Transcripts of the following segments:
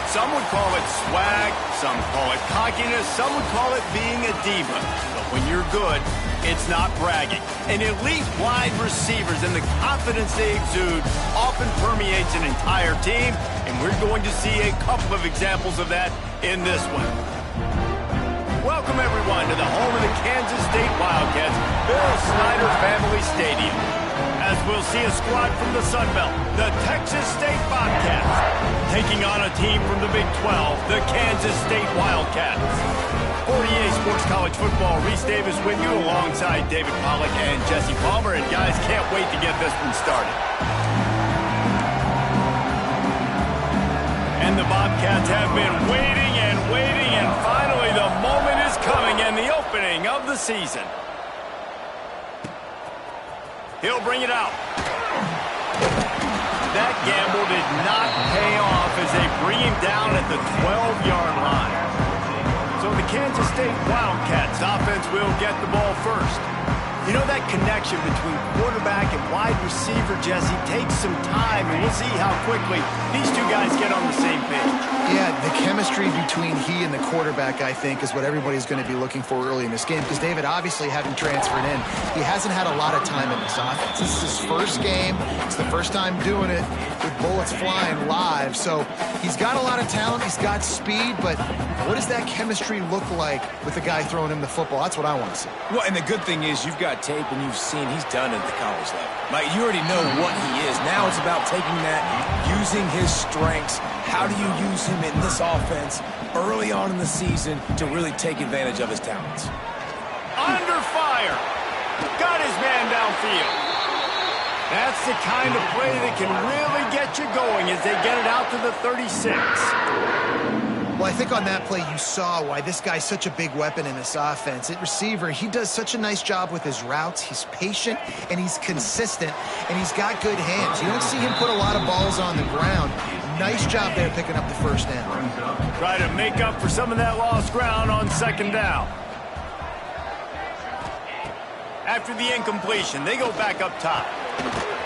Some would call it swag, some call it cockiness, some would call it being a diva. But when you're good, it's not bragging. And elite wide receivers and the confidence they exude often permeates an entire team, and we're going to see a couple of examples of that in this one. Welcome, everyone, to the home of the Kansas State Wildcats, Bill Snyder Family Stadium. As we'll see a squad from the Sun Belt, the Texas State Bobcats, taking on a team from the Big 12, the Kansas State Wildcats. 48 Sports College Football, Reese Davis with you alongside David Pollack and Jesse Palmer. And guys, can't wait to get this one started. And the Bobcats have been waiting and waiting, and finally the moment is coming and the opening of the season. He'll bring it out. That gamble did not pay off as they bring him down at the 12-yard line. So the Kansas State Wildcats offense will get the ball first. You know, that connection between quarterback and wide receiver, Jesse, takes some time, and we'll see how quickly these two guys get on the same page. Yeah, the chemistry between he and the quarterback, I think, is what everybody's going to be looking for early in this game. Because David, obviously, having transferred in, he hasn't had a lot of time in this offense. This is his first game. It's the first time doing it with bullets flying live. So he's got a lot of talent. He's got speed. But what does that chemistry look like with the guy throwing him the football? That's what I want to see. Well, and the good thing is you've got tape and you've seen he's done it at the college level. Like, you already know what he is. Now it's about taking that, using his strengths. How do you use him in this offense early on in the season to really take advantage of his talents? Under fire. Got his man downfield. That's the kind of play that can really get you going as they get it out to the 36. Well, I think on that play you saw why this guy's such a big weapon in this offense. At receiver, he does such a nice job with his routes. He's patient, and he's consistent, and he's got good hands. You don't see him put a lot of balls on the ground. Nice job there picking up the first down. Try to make up for some of that lost ground on second down. After the incompletion, they go back up top.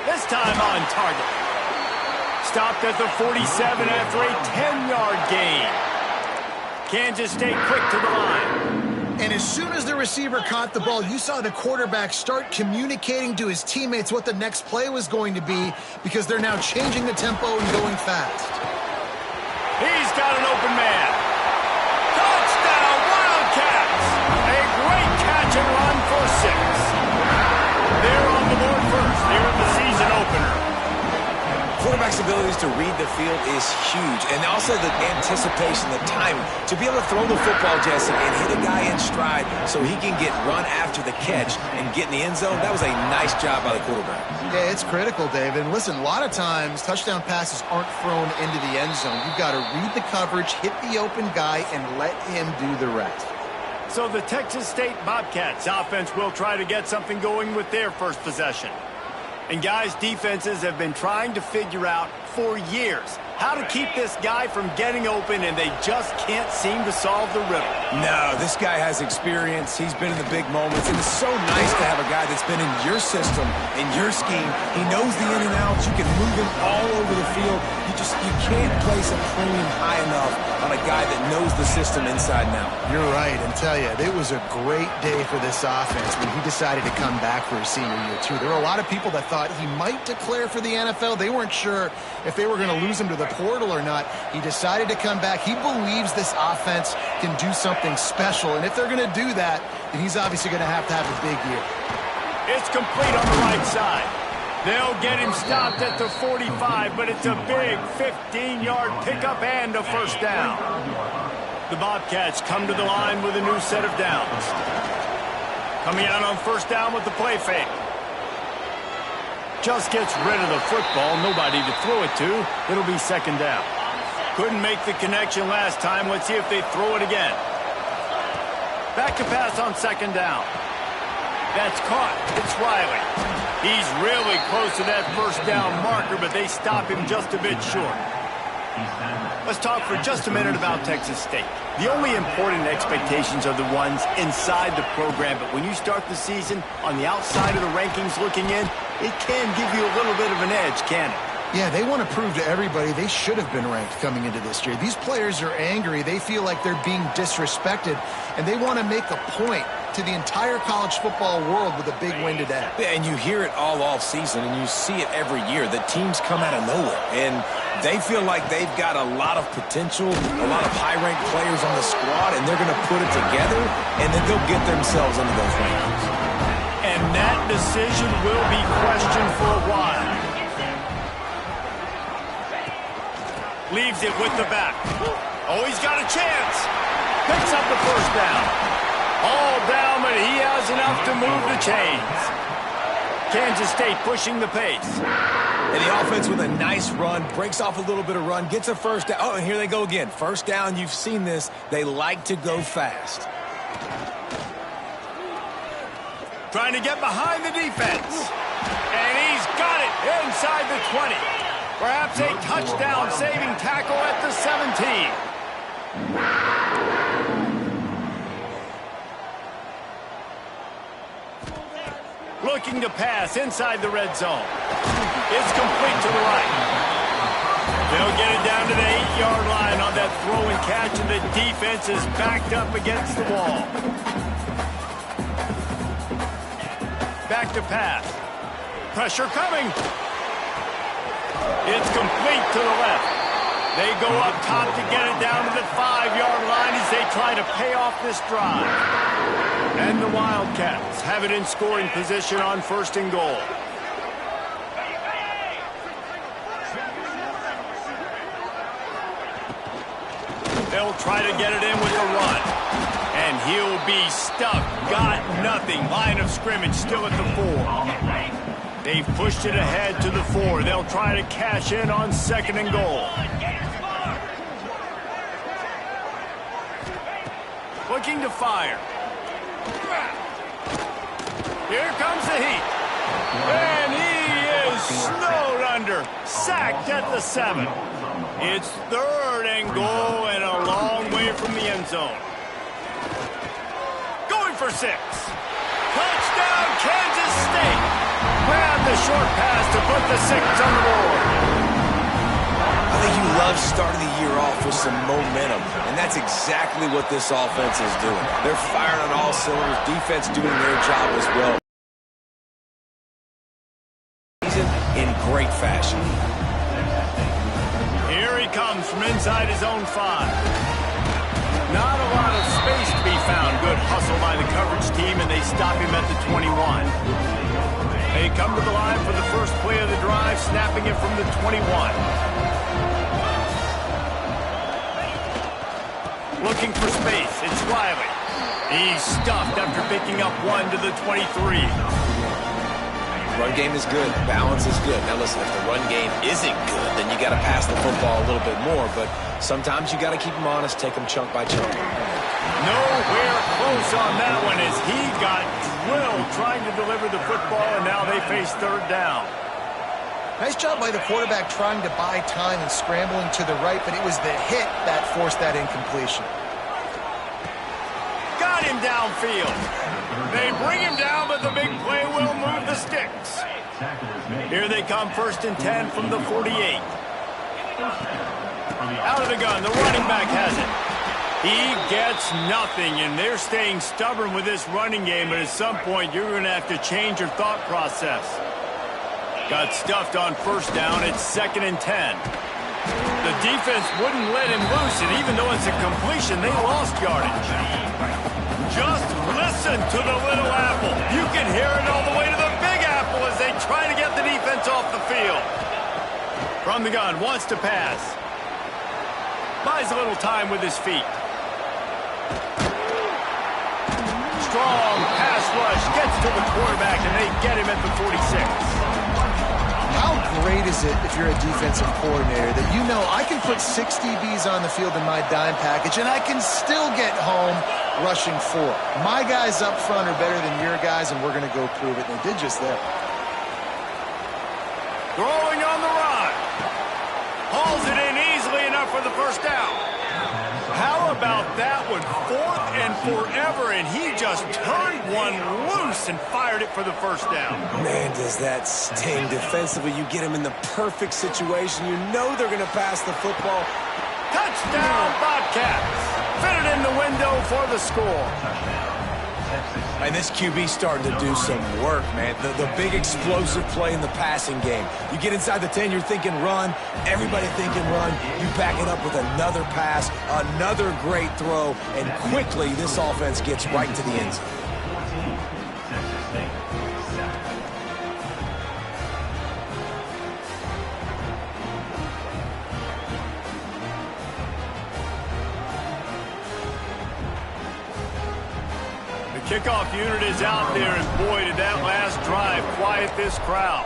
This time on target. Stopped at the 47 after a 10-yard gain. Kansas State quick to the line. And as soon as the receiver caught the ball, you saw the quarterback start communicating to his teammates what the next play was going to be, because they're now changing the tempo and going fast. He's got an open man. Touchdown, Wildcats! A great catch and run for 6. They're on the board first here in the season opener. Quarterback's abilities to read the field is huge, and also the anticipation, the timing. To be able to throw the football, Jesse, and hit a guy in stride so he can get run after the catch and get in the end zone, that was a nice job by the quarterback. Yeah, it's critical, David. And listen, a lot of times touchdown passes aren't thrown into the end zone. You've got to read the coverage, hit the open guy, and let him do the rest. So the Texas State Bobcats offense will try to get something going with their first possession. And guys, defenses have been trying to figure out for years how to keep this guy from getting open, and they just can't seem to solve the riddle. No, this guy has experience. He's been in the big moments, and it's so nice to have a guy that's been in your system, in your scheme. He knows the in and outs. You can move him all over the field. You can't place a premium high enough on a guy that knows the system inside and out. You're right, and tell you, it was a great day for this offense when he decided to come back for his senior year, too. There were a lot of people that thought he might declare for the NFL. They weren't sure if they were going to lose him to the portal or not. He decided to come back. He believes this offense can do something special, and if they're going to do that, then he's obviously going to have a big year. It's complete on the right side. They'll get him stopped at the 45, but it's a big 15-yard pickup and a first down. The Bobcats come to the line with a new set of downs. Coming out on first down with the play fake. Just gets rid of the football, nobody to throw it to. It'll be second down. Couldn't make the connection last time. Let's see if they throw it again. Back to pass on second down. That's caught. It's Riley. He's really close to that first down marker, but they stop him just a bit short. Let's talk for just a minute about Texas State. The only important expectations are the ones inside the program, but when you start the season on the outside of the rankings looking in, it can give you a little bit of an edge, can it? Yeah, they want to prove to everybody they should have been ranked coming into this year. These players are angry. They feel like they're being disrespected, and they want to make a point to the entire college football world with a big win today. Yeah, and you hear it all off season, and you see it every year. The teams come out of nowhere, and they feel like they've got a lot of potential, a lot of high-ranked players on the squad, and they're going to put it together, and then they'll get themselves into those rankings. And that decision will be questioned for a while. Leaves it with the back. Oh, he's got a chance. Picks up the first down. All down, but he has enough to move the chains. Kansas State pushing the pace. And the offense with a nice run, breaks off a little bit of run, gets a first down. Oh, and here they go again. First down, you've seen this. They like to go fast. Trying to get behind the defense. And he's got it inside the 20. Perhaps a touchdown-saving tackle at the 17. Looking to pass inside the red zone. It's complete to the right. They'll get it down to the 8-yard line on that throw and catch, and the defense is backed up against the wall. Back to pass. Pressure coming. It's complete to the left. They go up top to get it down to the 5-yard line as they try to pay off this drive. And the Wildcats have it in scoring position on 1st and goal. They'll try to get it in with the run. And he'll be stuck. Got nothing. Line of scrimmage still at the 4. They've pushed it ahead to the 4. They'll try to cash in on 2nd and goal. Looking to fire. Here comes the heat. And he is snowed under. Sacked at the 7. It's 3rd and goal and a long way from the end zone. Going for 6. Touchdown, Kansas State. Grab the short pass to put the 6 on the board. I think you love starting the year off with some momentum, and that's exactly what this offense is doing. They're firing on all cylinders, defense doing their job as well. In great fashion. Here he comes from inside his own 5. Not a lot of space to be found. Good hustle by the coverage team, and they stop him at the 21. They come to the line for the first play of the drive, snapping it from the 21. Looking for space. It's Riley. He's stuffed after picking up 1 to the 23. Run game is good. Balance is good. Now listen, if the run game isn't good, then you got to pass the football a little bit more. But sometimes you got to keep them honest, take them chunk by chunk. Nowhere close on that one as he got drilled trying to deliver the football, and now they face 3rd down. Nice job by the quarterback trying to buy time and scrambling to the right, but it was the hit that forced that incompletion. Got him downfield. They bring him down, but the big play will move the sticks. Here they come, 1st and 10 from the 48. Out of the gun, the running back has it. He gets nothing, and they're staying stubborn with this running game, but at some point you're going to have to change your thought process. Got stuffed on 1st down. It's 2nd and 10. The defense wouldn't let him loose, and even though it's a completion, they lost yardage. Just listen to the little apple. You can hear it all the way to the big apple as they try to get the defense off the field. From the gun, wants to pass. Buys a little time with his feet. Strong pass rush, gets to the quarterback, and they get him at the 46. How great is it if you're a defensive coordinator that you know I can put 6 DBs on the field in my dime package and I can still get home rushing 4. My guys up front are better than your guys, and we're going to go prove it. And they did just that. Throwing on the run. Hauls it in easily enough for the 1st down. How about that one? 4th and forever, and he just turned one loose and fired it for the first down. Man, does that sting defensively. You get him in the perfect situation. You know they're going to pass the football. Touchdown, Bobcats. Fit it in the window for the score. And this QB starting to do some work, man. The big explosive play in the passing game. You get inside the 10, you're thinking run. Everybody thinking run. You back it up with another pass, another great throw, and quickly this offense gets right to the end zone. Kickoff unit is out there, and boy, did that last drive quiet this crowd.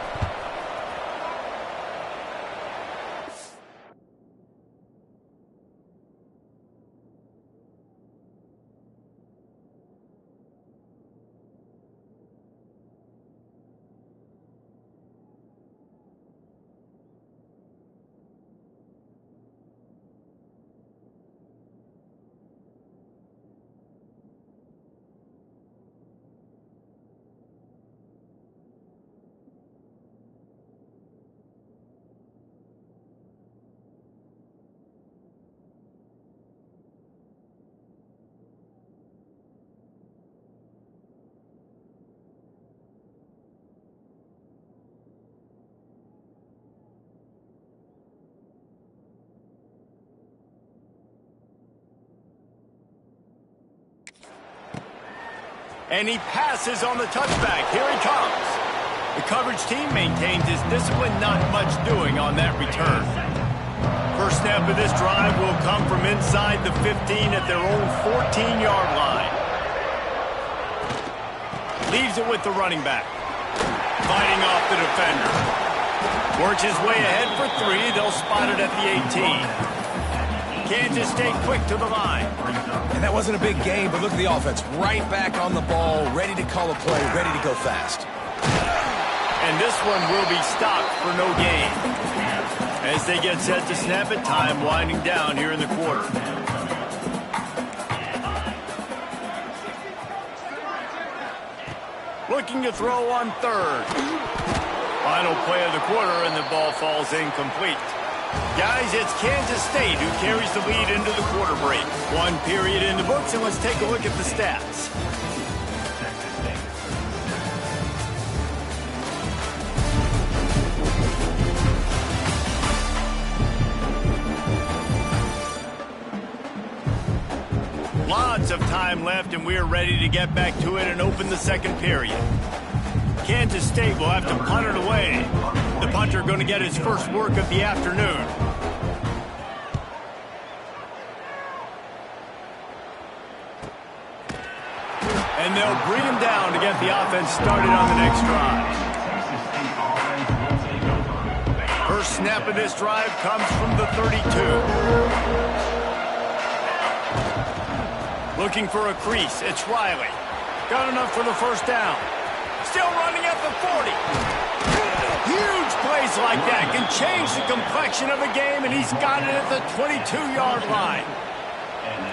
And he passes on the touchback. Here he comes. The coverage team maintains his discipline, not much doing on that return. First snap of this drive will come from inside the 15 at their own 14-yard line. Leaves it with the running back. Fighting off the defender. Works his way ahead for 3. They'll spot it at the 18. Kansas State quick to the line. And that wasn't a big game, but look at the offense. Right back on the ball, ready to call a play, ready to go fast. And this one will be stopped for no gain. As they get set to snap it, time winding down here in the quarter. Looking to throw on 3rd. Final play of the quarter, and the ball falls incomplete. Guys, it's Kansas State who carries the lead into the quarter break. 1 period in the books, and let's take a look at the stats. Lots of time left, and we're ready to get back to it and open the second period. Kansas State will have to punt it away. The punter going to get his first work of the afternoon. And they'll bring him down to get the offense started on the next drive. First snap of this drive comes from the 32. Looking for a crease. It's Riley. Got enough for the first down. Still running at the 40. Huge plays like that can change the complexion of a game, and he's got it at the 22-yard line.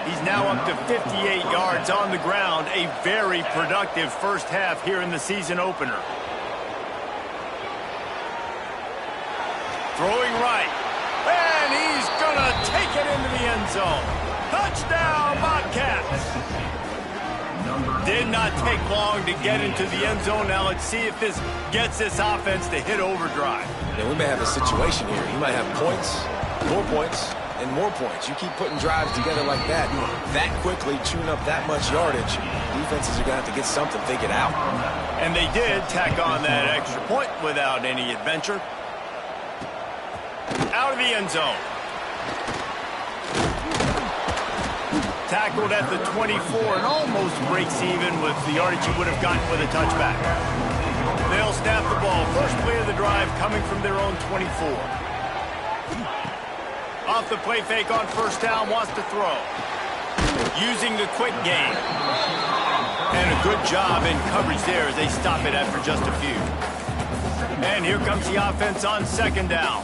He's now up to 58 yards on the ground. A very productive first half here in the season opener. Throwing right. And he's going to take it into the end zone. Touchdown, Bobcats. Did not take long to get into the end zone. Now let's see if this gets this offense to hit overdrive. Yeah, we may have a situation here. You might have points, and more points. You keep putting drives together like that quickly, chewing up that much yardage. Defenses are going to have to get something figured out. And they did tack on that extra point without any adventure. Out of the end zone. Tackled at the 24 and almost breaks even with the yardage he would have gotten with a touchback. They'll snap the ball. First play of the drive coming from their own 24. Off the play fake on first down, wants to throw. Using the quick game. And a good job in coverage there as they stop it after just a few. And here comes the offense on second down.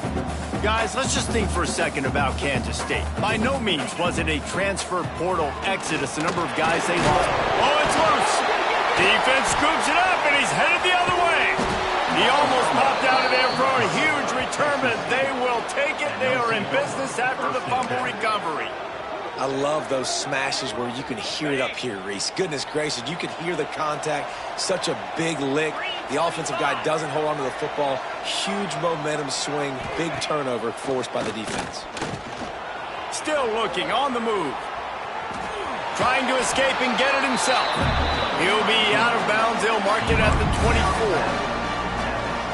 Guys, let's just think for a second about Kansas State. By no means was it a transfer portal exodus. The number of guys they lost. Oh, it's loose. Defense scoops it up, and he's headed the other way. He almost popped out of there for a huge return, but they will take it. They are in business after the fumble recovery. I love those smashes where you can hear it up here, Reese. Goodness gracious, you can hear the contact. Such a big lick. The offensive guy doesn't hold on to the football. Huge momentum swing, big turnover forced by the defense. Still looking, on the move. Trying to escape and get it himself. He'll be out of bounds. They'll mark it at the 24.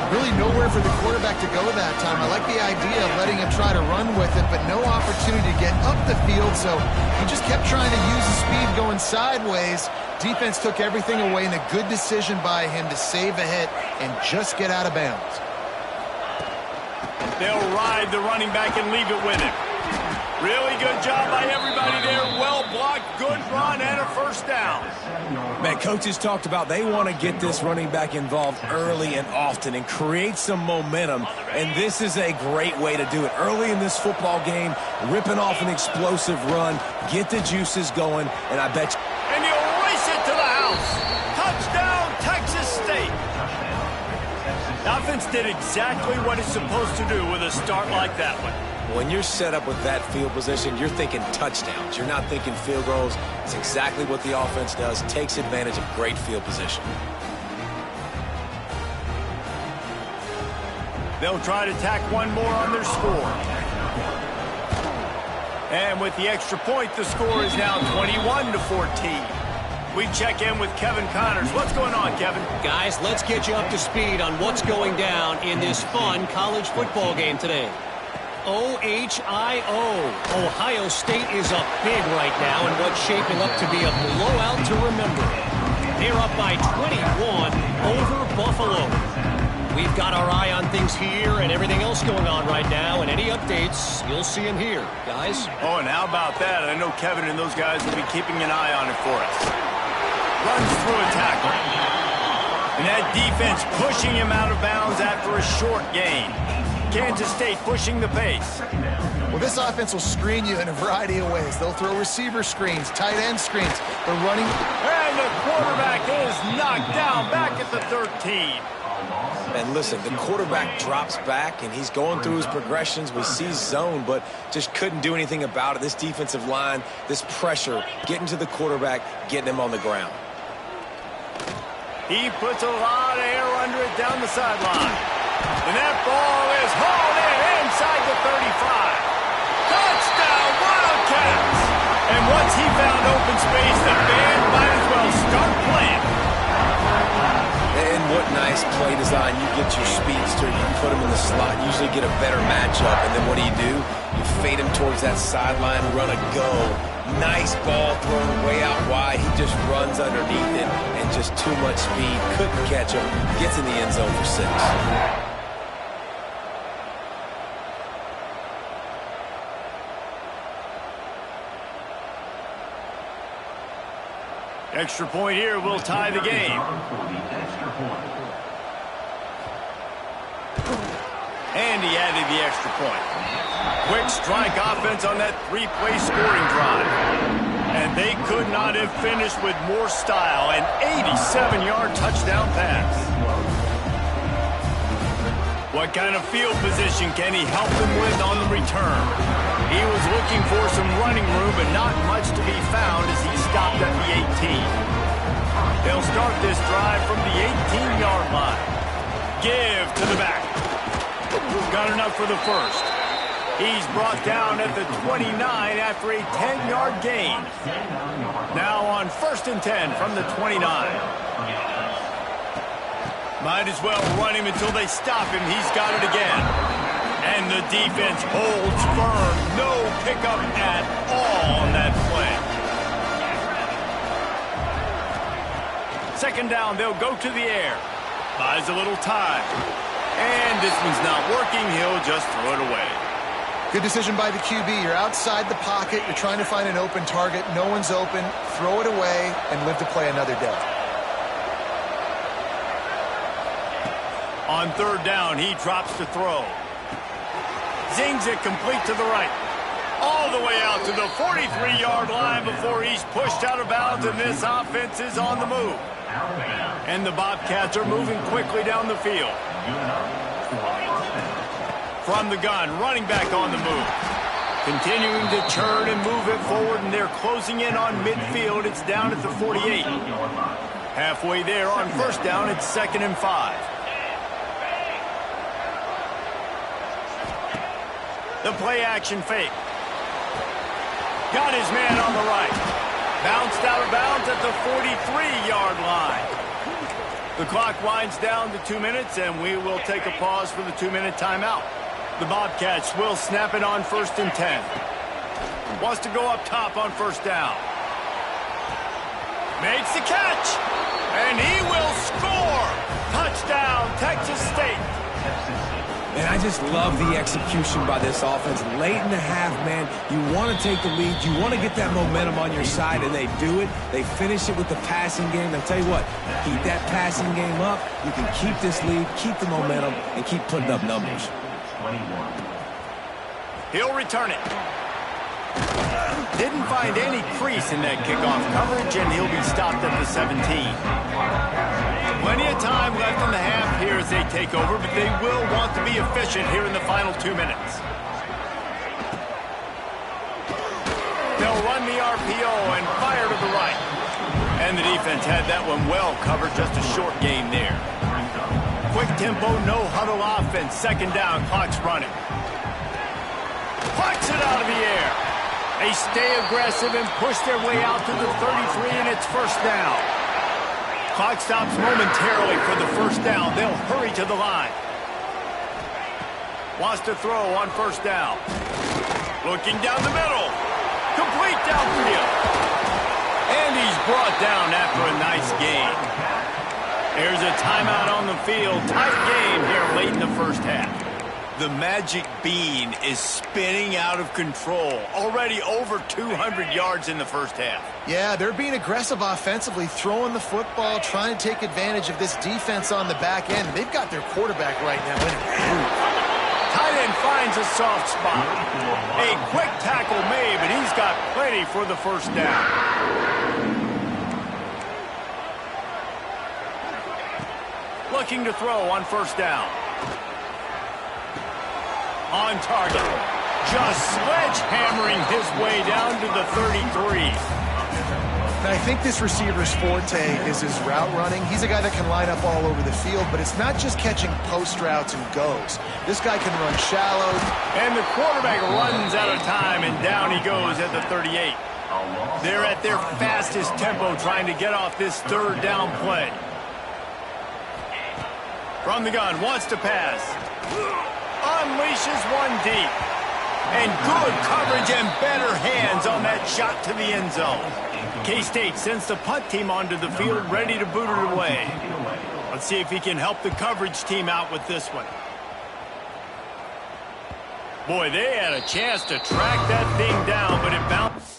Really nowhere for the quarterback to go that time. I like the idea of letting him try to run with it, but no opportunity to get up the field, so he just kept trying to use the speed going sideways. Defense took everything away, and a good decision by him to save a hit and just get out of bounds. They'll ride the running back and leave it with him. Really good job by everybody there. Well blocked, good run, and a first down. Man, coaches talked about they want to get this running back involved early and often and create some momentum, and this is a great way to do it. Early in this football game, ripping off an explosive run, get the juices going, and I bet you... And he'll race it to the house. Touchdown, Texas State. The offense did exactly what it's supposed to do with a start like that one. When you're set up with that field position, you're thinking touchdowns. You're not thinking field goals. It's exactly what the offense does. Takes advantage of great field position. They'll try to tack one more on their score. And with the extra point, the score is now 21-14. We check in with Kevin Connors. What's going on, Kevin? Guys, let's get you up to speed on what's going down in this fun college football game today. OHIO. Ohio State is up big right now in what's shaping up to be a blowout to remember. They're up by 21 over Buffalo. We've got our eye on things here and everything else going on right now, and any updates, you'll see them here, guys. Oh, and how about that? I know Kevin and those guys will be keeping an eye on it for us. Runs through a tackle. And that defense pushing him out of bounds after a short gain. Kansas State pushing the pace. Well, this offense will screen you in a variety of ways. They'll throw receiver screens, tight end screens. They're running. And the quarterback is knocked down back at the 13. And listen, the quarterback drops back, and he's going through his progressions. We see zone, but just couldn't do anything about it. This defensive line, this pressure, getting to the quarterback, getting him on the ground. He puts a lot of air under it down the sideline. And that ball is hauled in inside the 35. Touchdown, Wildcats! And once he found open space, the band might as well start playing. And what nice play design. You get your speedster, you put him in the slot, usually get a better matchup, and then what do? You fade him towards that sideline, run a go. Nice ball thrown way out wide. He just runs underneath it, and just too much speed. Couldn't catch him. Gets in the end zone for 6. Extra point here will tie the game. And he added the extra point. Quick strike offense on that 3-play scoring drive. And they could not have finished with more style. An 87-yard touchdown pass. What kind of field position can he help them with on the return? He was looking for some running room, but not much to be found as he stopped at the 18. They'll start this drive from the 18-yard line. Give to the back. Got enough for the first. He's brought down at the 29 after a 10-yard gain. Now on 1st and 10 from the 29. Might as well run him until they stop him. He's got it again. And the defense holds firm. No pickup at all on that play. 2nd down, they'll go to the air. Buys a little time. And this one's not working. He'll just throw it away. Good decision by the QB. You're outside the pocket. You're trying to find an open target. No one's open. Throw it away and live to play another day. On 3rd down, he drops to throw. Zings it complete to the right. All the way out to the 43-yard line before he's pushed out of bounds, and this offense is on the move. And the Bobcats are moving quickly down the field. From the gun, running back on the move. Continuing to turn and move it forward, and they're closing in on midfield. It's down at the 48. Halfway there on first down, it's 2nd and 5. The play-action fake. Got his man on the right. Bounced out of bounds at the 43-yard line. The clock winds down to 2 minutes, and we will take a pause for the 2-minute timeout. The Bobcats will snap it on 1st and 10. Wants to go up top on first down. Makes the catch, and he will score. Touchdown, Texas State. And I just love the execution by this offense. Late in the half, man, you want to take the lead. You want to get that momentum on your side, and they do it. They finish it with the passing game. I'll tell you what, keep that passing game up. You can keep this lead, keep the momentum, and keep putting up numbers. He'll return it. Didn't find any crease in that kickoff coverage, and he'll be stopped at the 17. Plenty of time left in the half here as they take over, but they will want to be efficient here in the final 2 minutes. They'll run the RPO and fire to the right. And the defense had that one well covered, just a short gain there. Quick tempo, no huddle offense. 2nd down, clock's running. Plucks it out of the air. They stay aggressive and push their way out to the 33, and it's first down. Clock stops momentarily for the first down. They'll hurry to the line. Wants to throw on first down. Looking down the middle. Complete downfield. And he's brought down after a nice gain. There's a timeout on the field. Tight game here late in the first half. The magic bean is spinning out of control. Already over 200 yards in the first half. Yeah, they're being aggressive offensively, throwing the football, trying to take advantage of this defense on the back end. They've got their quarterback right now in a groove. Tight end finds a soft spot. A quick tackle made, but he's got plenty for the first down. Looking to throw on first down. On target. Just sledgehammering his way down to the 33. And I think this receiver's forte is his route running. He's a guy that can line up all over the field, but it's not just catching post routes and goes. This guy can run shallow. And the quarterback runs out of time, and down he goes at the 38. They're at their fastest tempo trying to get off this 3rd down play. From the gun, wants to pass. Unleashes one deep. And good coverage and better hands on that shot to the end zone. K-State sends the punt team onto the field, ready to boot it away. Let's see if he can help the coverage team out with this one. Boy, they had a chance to track that thing down, but it bounced.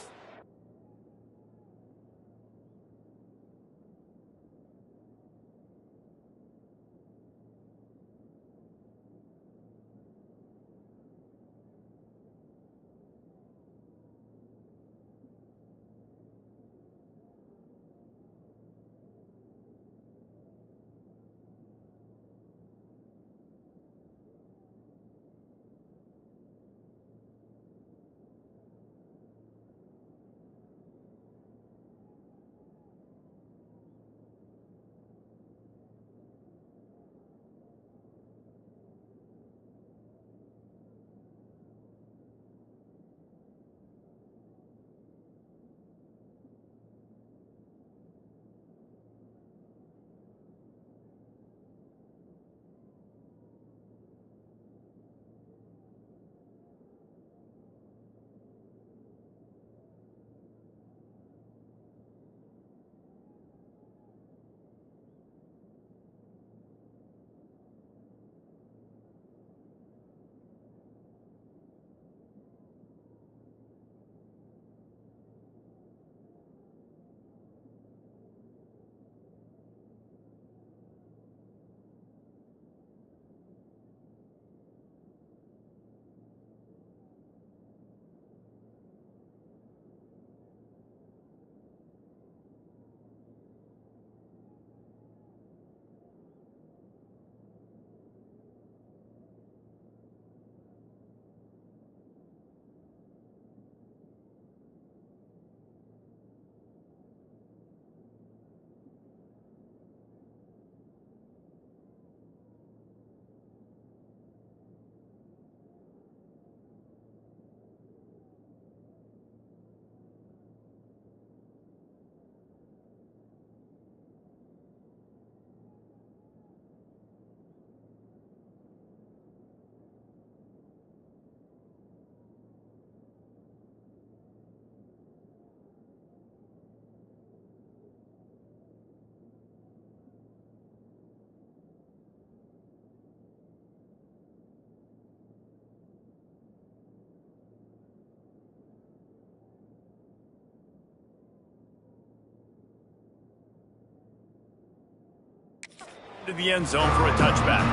to the end zone for a touchback.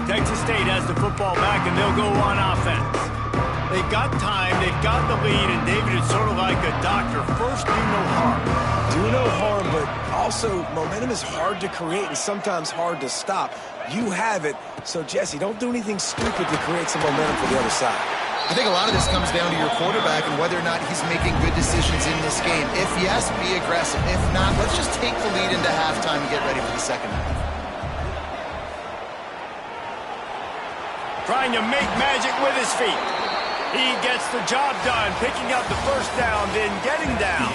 Texas State has the football back, and they'll go on offense. They've got time, they've got the lead, and David, it's sort of like a doctor. First, do no harm. Do no harm, but also momentum is hard to create and sometimes hard to stop. You have it, so Jesse, don't do anything stupid to create some momentum for the other side. I think a lot of this comes down to your quarterback and whether or not he's making good decisions in this game. If yes, be aggressive. If not, let's just take the lead into halftime and get ready for the second half. Trying to make magic with his feet. He gets the job done, picking up the first down, then getting down.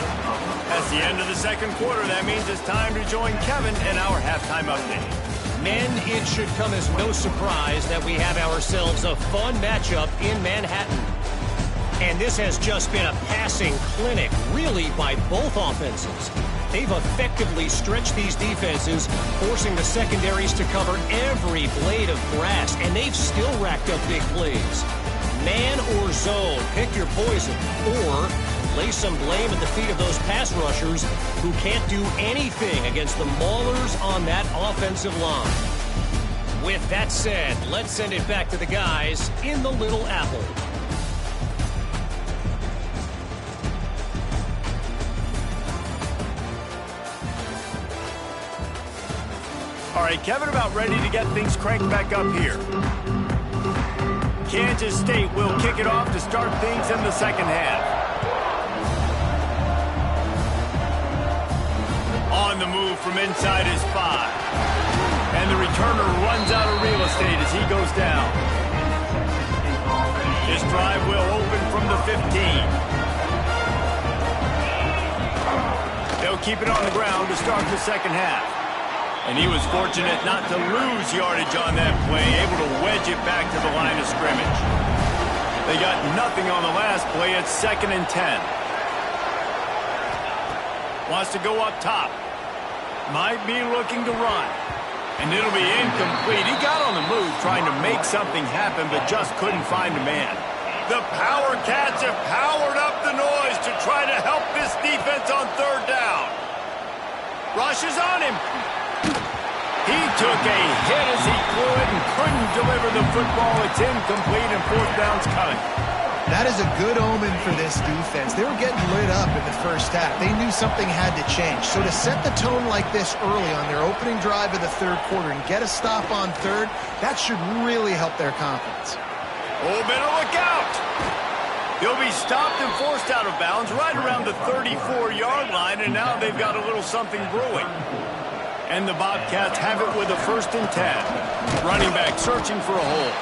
That's the end of the second quarter. That means it's time to join Kevin in our halftime update. Men, it should come as no surprise that we have ourselves a fun matchup in Manhattan. And this has just been a passing clinic, really, by both offenses. They've effectively stretched these defenses, forcing the secondaries to cover every blade of grass, and they've still racked up big plays. Man or zone, pick your poison, or lay some blame at the feet of those pass rushers who can't do anything against the maulers on that offensive line. With that said, let's send it back to the guys in the Little Apple. All right, Kevin, about ready to get things cranked back up here. Kansas State will kick it off to start things in the second half. On the move from inside his 5. And the returner runs out of real estate as he goes down. This drive will open from the 15. They'll keep it on the ground to start the second half. And he was fortunate not to lose yardage on that play, able to wedge it back to the line of scrimmage. They got nothing on the last play. It's 2nd and 10. Wants to go up top. Might be looking to run. And it'll be incomplete. He got on the move trying to make something happen, but just couldn't find a man. The Power Cats have powered up the noise to try to help this defense on third down. Rushes on him. He took a hit as he could and couldn't deliver the football. It's incomplete and fourth down's coming. That is a good omen for this defense. They were getting lit up in the first half. They knew something had to change. So to set the tone like this early on their opening drive of the third quarter and get a stop on third, that should really help their confidence. Oh, better look out. He'll be stopped and forced out of bounds right around the 34-yard line, and now they've got a little something brewing. And the Bobcats have it with a 1st and 10. Running back searching for a hole.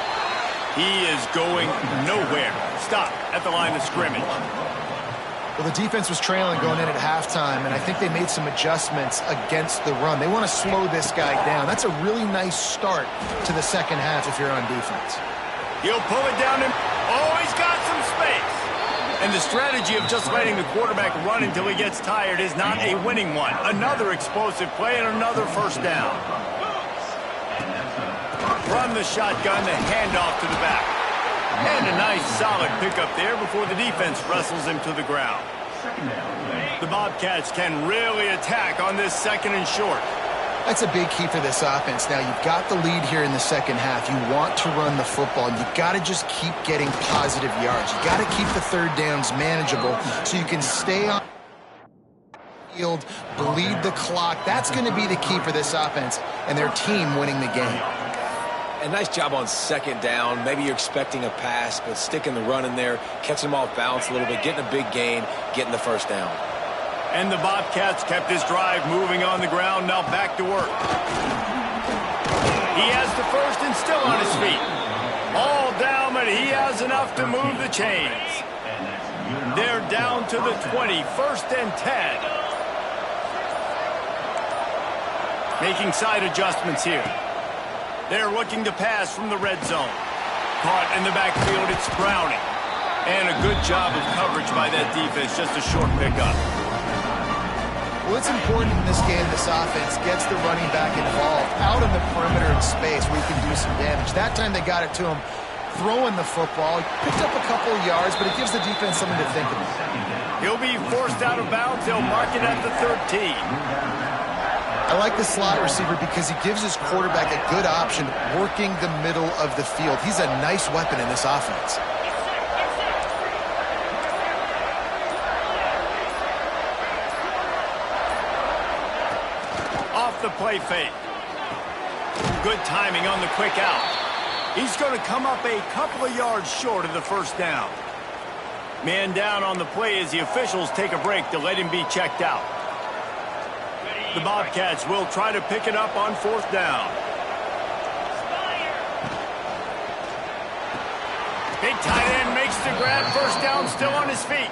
He is going nowhere. Stop at the line of scrimmage. Well, the defense was trailing going in at halftime, and I think they made some adjustments against the run. They want to slow this guy down. That's a really nice start to the second half if you're on defense. He'll pull it down and... Oh, he's got some space. And the strategy of just letting the quarterback run until he gets tired is not a winning one. Another explosive play and another first down. From the shotgun, the handoff to the back. And a nice solid pickup there before the defense wrestles him to the ground. The Bobcats can really attack on this 2nd and short. That's a big key for this offense. Now, you've got the lead here in the second half. You want to run the football, and you've got to just keep getting positive yards. You've got to keep the third downs manageable so you can stay on the field, bleed the clock. That's going to be the key for this offense and their team winning the game. And nice job on 2nd down. Maybe you're expecting a pass, but sticking the run in there, catching them off balance a little bit, getting a big gain, getting the first down. And the Bobcats kept this drive moving on the ground, now back to work. He has the first and still on his feet. All down, but he has enough to move the chains. They're down to the 20, 1st and 10. Making side adjustments here. They're looking to pass from the red zone. Caught in the backfield, it's Browning. And a good job of coverage by that defense, just a short pickup. Well, it's important in this game this offense gets the running back involved out in the perimeter in space where he can do some damage. That time they got it to him throwing the football. He picked up a couple of yards, but it gives the defense something to think about. He'll be forced out of bounds. They'll mark it at the 13. I like the slot receiver because he gives his quarterback a good option working the middle of the field. He's a nice weapon in this offense. Off the play fake. Good timing on the quick out. He's going to come up a couple of yards short of the first down. Man down on the play as the officials take a break to let him be checked out. The Bobcats will try to pick it up on fourth down. Big tight end makes the grab. First down, still on his feet.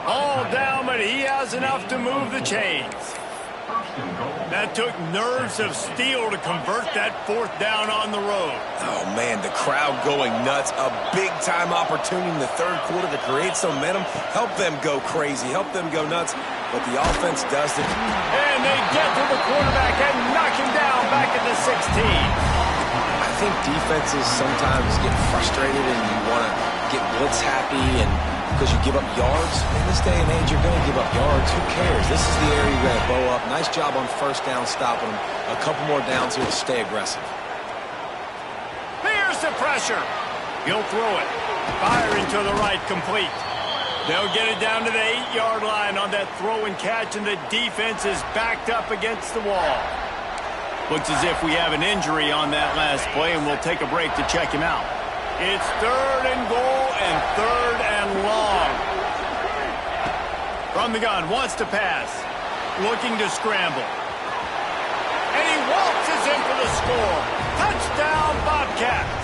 All down, but he has enough to move the chains. That took nerves of steel to convert that fourth down on the road. Oh, man, the crowd going nuts. A big-time opportunity in the third quarter to create some momentum. Help them go crazy. Help them go nuts. But the offense does it. And they get to the quarterback and knock him down back at the 16. I think defenses sometimes get frustrated and you want to get blitz happy and because you give up yards. In this day and age, you're going to give up yards. Who cares? This is the area you're going to bow up. Nice job on first down stopping them. A couple more downs here to stay aggressive. Here's the pressure. He'll throw it. Firing to the right, complete. They'll get it down to the 8-yard line on that throw and catch, and the defense is backed up against the wall. Looks as if we have an injury on that last play, and we'll take a break to check him out. It's third and goal and third and long. From the gun, wants to pass. Looking to scramble. And he waltzes in for the score. Touchdown, Bobcats.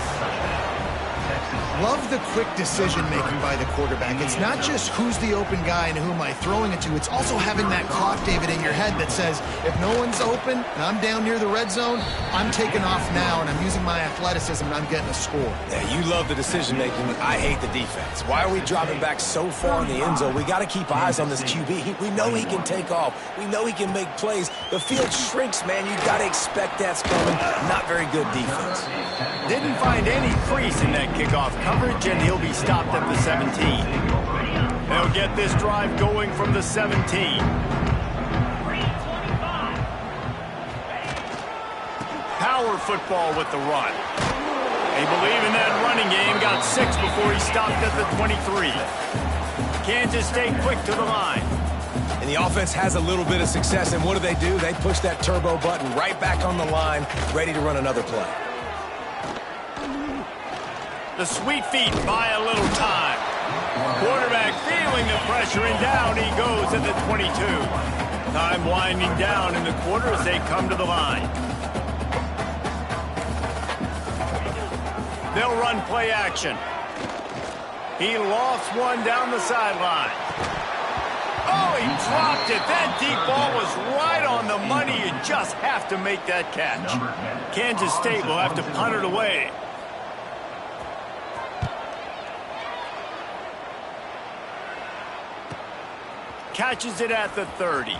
Love the quick decision-making by the quarterback. It's not just who's the open guy and who am I throwing it to. It's also having that clock, David, in your head that says, if no one's open and I'm down near the red zone, I'm taking off now and I'm using my athleticism and I'm getting a score. Yeah, you love the decision-making. I hate the defense. Why are we dropping back so far in the end zone? We got to keep eyes on this QB. We know he can take off. We know he can make plays. The field shrinks, man. You got to expect that's coming. Not very good defense. Didn't find any crease in that kickoff coverage, and he'll be stopped at the 17. They'll get this drive going from the 17. Power football with the run. They believe in that running game. Got 6 before he stopped at the 23. Kansas State quick to the line. And the offense has a little bit of success, and what do? They push that turbo button right back on the line, ready to run another play. The sweet feet buy a little time. Quarterback feeling the pressure, and down he goes at the 22. Time winding down in the quarter as they come to the line. They'll run play action. He lost one down the sideline. Oh, he dropped it. That deep ball was right on the money. You just have to make that catch. Kansas State will have to punt it away. Catches it at the 30.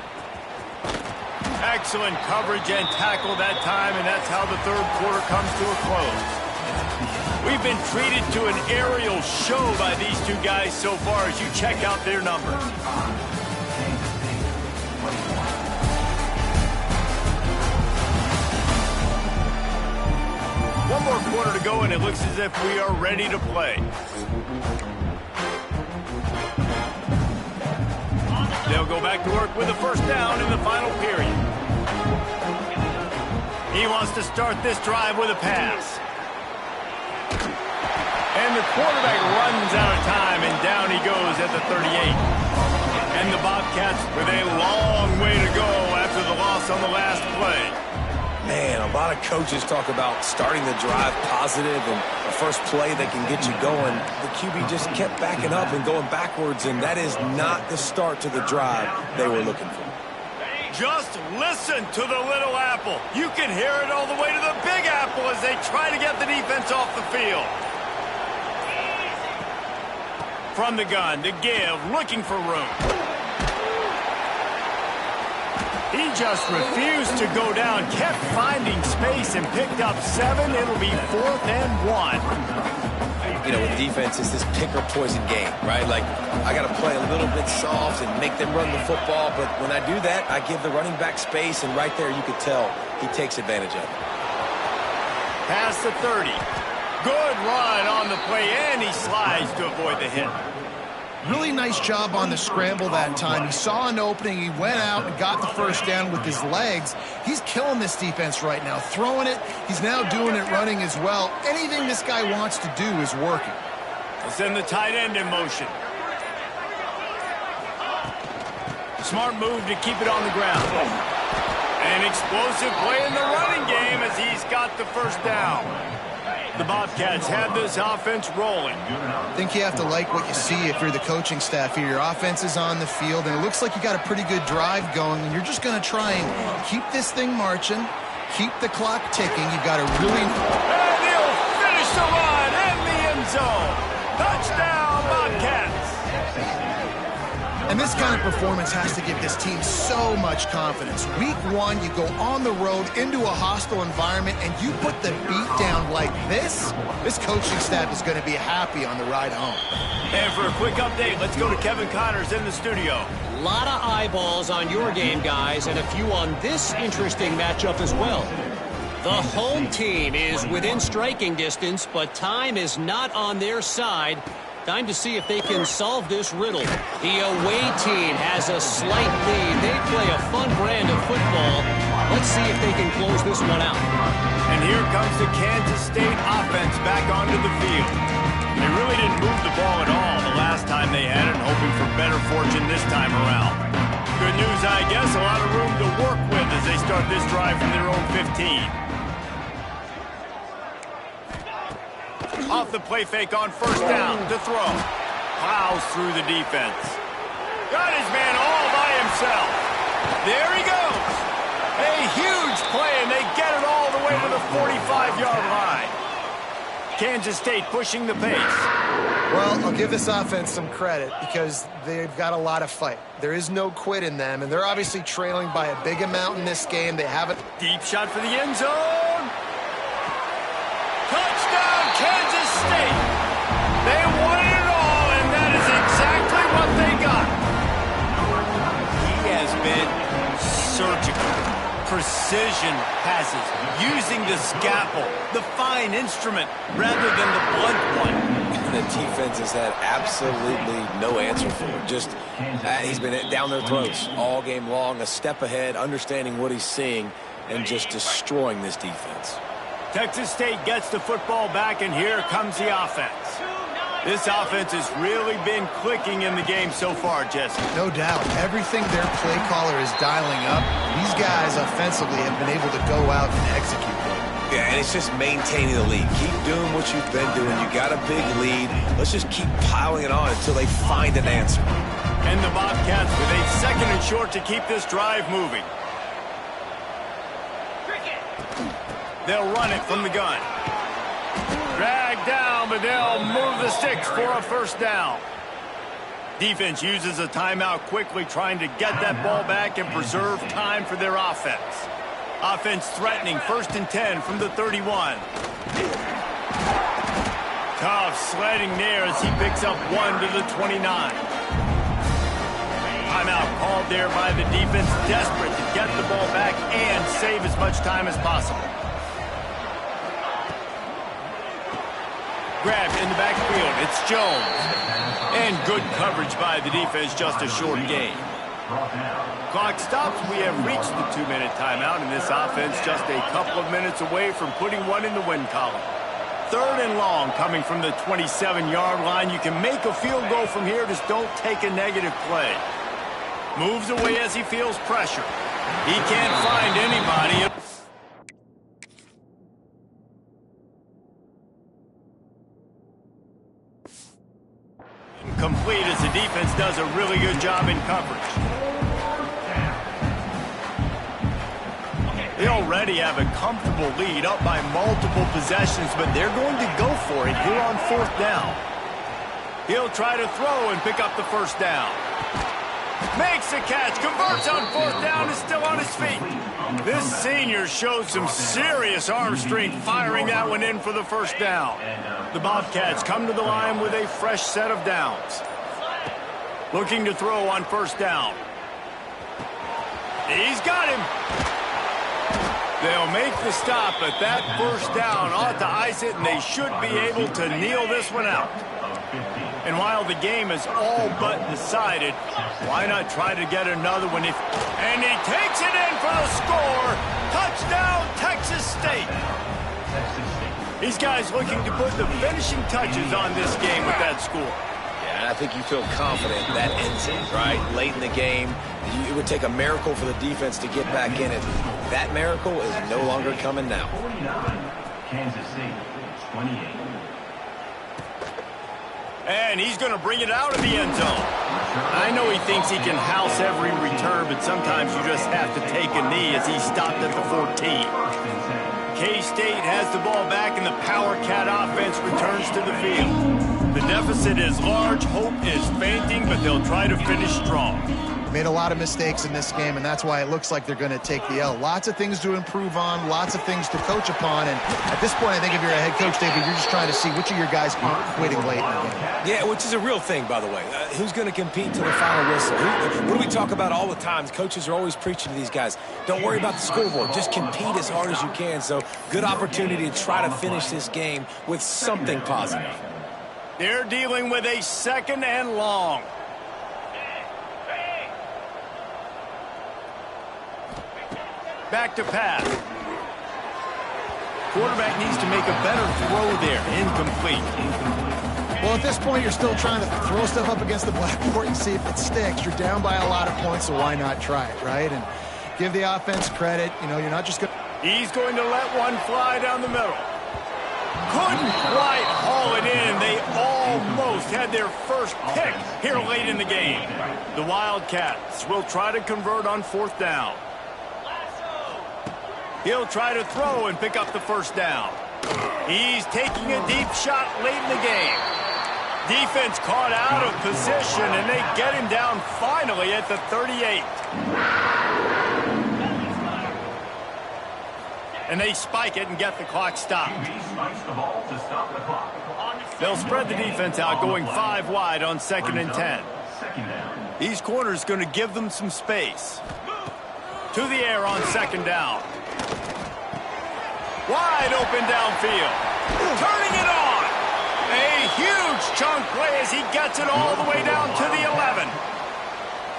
Excellent coverage and tackle that time, and that's how the third quarter comes to a close. We've been treated to an aerial show by these two guys so far as you check out their numbers. One more quarter to go, and it looks as if we are ready to play. They'll go back to work with a first down in the final period. He wants to start this drive with a pass. And the quarterback runs out of time, and down he goes at the 38. And the Bobcats with a long way to go after the loss on the last play. Man, a lot of coaches talk about starting the drive positive and the first play that can get you going. The QB just kept backing up and going backwards, and that is not the start to the drive they were looking for. Just listen to the little apple. You can hear it all the way to the big apple as they try to get the defense off the field. From the gun to give, looking for room. He just refused to go down, kept finding space and picked up 7. It'll be 4th and 1. you know, with defense, it's this pick or poison game, right? Like, I got to play a little bit soft and make them run the football, but when I do that, I give the running back space, and right there you could tell he takes advantage of it. Past the 30. Good run on the play, and he slides to avoid the hit. Really nice job on the scramble that time. He saw an opening. He went out and got the first down with his legs. He's killing this defense right now. Throwing it. He's now doing it running as well. Anything this guy wants to do is working. We'll send the tight end in motion. Smart move to keep it on the ground. An explosive play in the running game as he's got the first down. The Bobcats have this offense rolling. I think you have to like what you see if you're the coaching staff here. Your offense is on the field, and it looks like you got a pretty good drive going, and you're just going to try and keep this thing marching, keep the clock ticking. You've got to really... And he'll finish the run in the end zone. Touchdown, Bobcats. And this kind of performance has to give this team so much confidence. Week 1, you go on the road into a hostile environment, and you put the beat down like this coaching staff is going to be happy on the ride home. And for a quick update, let's go to Kevin Connors in the studio. A lot of eyeballs on your game, guys, and a few on this interesting matchup as well. The home team is within striking distance, but time is not on their side. Time to see if they can solve this riddle. The away team has a slight lead. They play a fun brand of football. Let's see if they can close this one out. And here comes the Kansas State offense back onto the field. They really didn't move the ball at all the last time they had it, hoping for better fortune this time around. Good news, I guess, a lot of room to work with as they start this drive from their own 15. Off the play fake on first down to throw. Plows through the defense. Got his man all by himself. There he goes. A huge play, and they get it all the way to the 45-yard line. Kansas State pushing the pace. Well, I'll give this offense some credit because they've got a lot of fight. There is no quit in them, and they're obviously trailing by a big amount in this game. They have it. Deep shot for the end zone. Touchdown, Kansas State. They wanted it all, and that is exactly what they got. He has been surgical. Precision passes, using the scalpel, the fine instrument, rather than the blunt one. The defense has had absolutely no answer for him. Just, he's been down their throats all game long, a step ahead, understanding what he's seeing, and just destroying this defense. Texas State gets the football back, and here comes the offense. This offense has really been clicking in the game so far, Jesse. No doubt. Everything their play caller is dialing up, these guys offensively have been able to go out and execute. Yeah, and it's just maintaining the lead. Keep doing what you've been doing. You got a big lead. Let's just keep piling it on until they find an answer. And the Bobcats with a second and short to keep this drive moving. They'll run it from the gun. Dragged down, but they'll move the sticks for a first down. Defense uses a timeout quickly, trying to get that ball back and preserve time for their offense. Offense threatening, 1st and 10 from the 31. Tough sledding there as he picks up 1 to the 29. Timeout called there by the defense, desperate to get the ball back and save as much time as possible. Grabbed in the backfield, it's Jones. And good coverage by the defense, just a short gain. Clock stops, we have reached the 2-minute timeout, and this offense just a couple of minutes away from putting one in the win column. 3rd and long coming from the 27-yard line. You can make a field goal from here, just don't take a negative play. Moves away as he feels pressure. He can't find anybody. Complete as the defense does a really good job in coverage. They already have a comfortable lead up by multiple possessions, but they're going to go for it here on 4th down. He'll try to throw and pick up the first down. Makes the catch, converts on fourth down, is still on his feet. This senior showed some serious arm strength firing that one in for the first down. The Bobcats come to the line with a fresh set of downs. Looking to throw on first down. He's got him. They'll make the stop, but that first down ought to ice it, and they should be able to kneel this one out. And while the game is all but decided, why not try to get another one? And he takes it in for the score. Touchdown, Texas State. These guys looking to put the finishing touches on this game with that score. And I think you feel confident that ends it, right? Late in the game, it would take a miracle for the defense to get back in it. That miracle is no longer coming now. 49, Kansas City, 28. And he's going to bring it out of the end zone. I know he thinks he can house every return, but sometimes you just have to take a knee as he stopped at the 14. K-State has the ball back, and the Power Cat offense returns to the field. The deficit is large, hope is fainting, but they'll try to finish strong. Made a lot of mistakes in this game, and that's why it looks like they're going to take the L. Lots of things to improve on, lots of things to coach upon, and at this point, I think if you're a head coach, David, you're just trying to see which of your guys are quitting late in the game. Yeah, which is a real thing, by the way. Who's going to compete to the final whistle? What do we talk about all the time? Coaches are always preaching to these guys. Don't worry about the scoreboard. Just compete as hard as you can. So, good opportunity to try to finish this game with something positive. They're dealing with a second and long. Back to pass. Quarterback needs to make a better throw there. Incomplete. Well, at this point, you're still trying to throw stuff up against the blackboard and see if it sticks. You're down by a lot of points, so why not try it, right? And give the offense credit. You know, you're not just going to... He's going to let one fly down the middle. Couldn't quite haul it in. They almost had their first pick here late in the game. The Wildcats will try to convert on fourth down. He'll try to throw and pick up the first down. He's taking a deep shot late in the game. Defense caught out of position, and they get him down finally at the 38. And they spike it and get the clock stopped. They'll spread the defense out, going 5 wide on 2nd and 10. These corners going to give them some space. To the air on 2nd down. Wide open downfield. Turning it on. A huge chunk play as he gets it all the way down to the 11.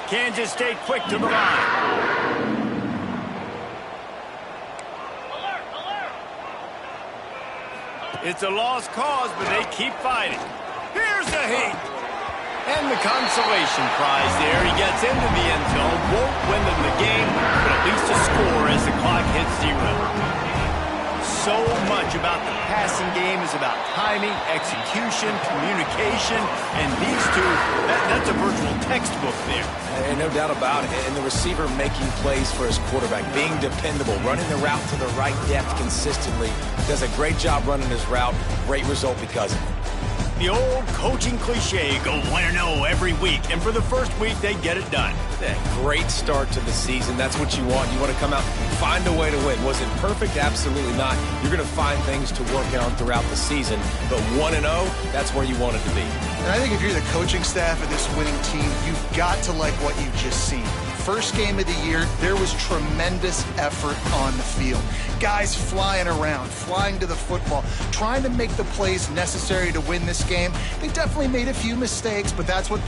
Kansas State quick to the line. It's a lost cause, but they keep fighting. Here's the heat. And the consolation prize there. He gets into the end zone. Won't win them the game, but at least a score as the clock hits 0. So much about the passing game is about timing, execution, communication, and these two, that's a virtual textbook there. And no doubt about it. And the receiver making plays for his quarterback, being dependable, running the route to the right depth consistently. Does a great job running his route. Great result because of it. The old coaching cliche, go 1-0 every week. And for the first week, they get it done. Great start to the season. That's what you want. You want to come out, find a way to win. Was it perfect? Absolutely not. You're going to find things to work on throughout the season. But 1-0, that's where you want it to be. And I think if you're the coaching staff of this winning team, you've got to like what you've just seen. First game of the year, there was tremendous effort on the field. Guys flying around, flying to the football, trying to make the plays necessary to win this game. They definitely made a few mistakes, but that's what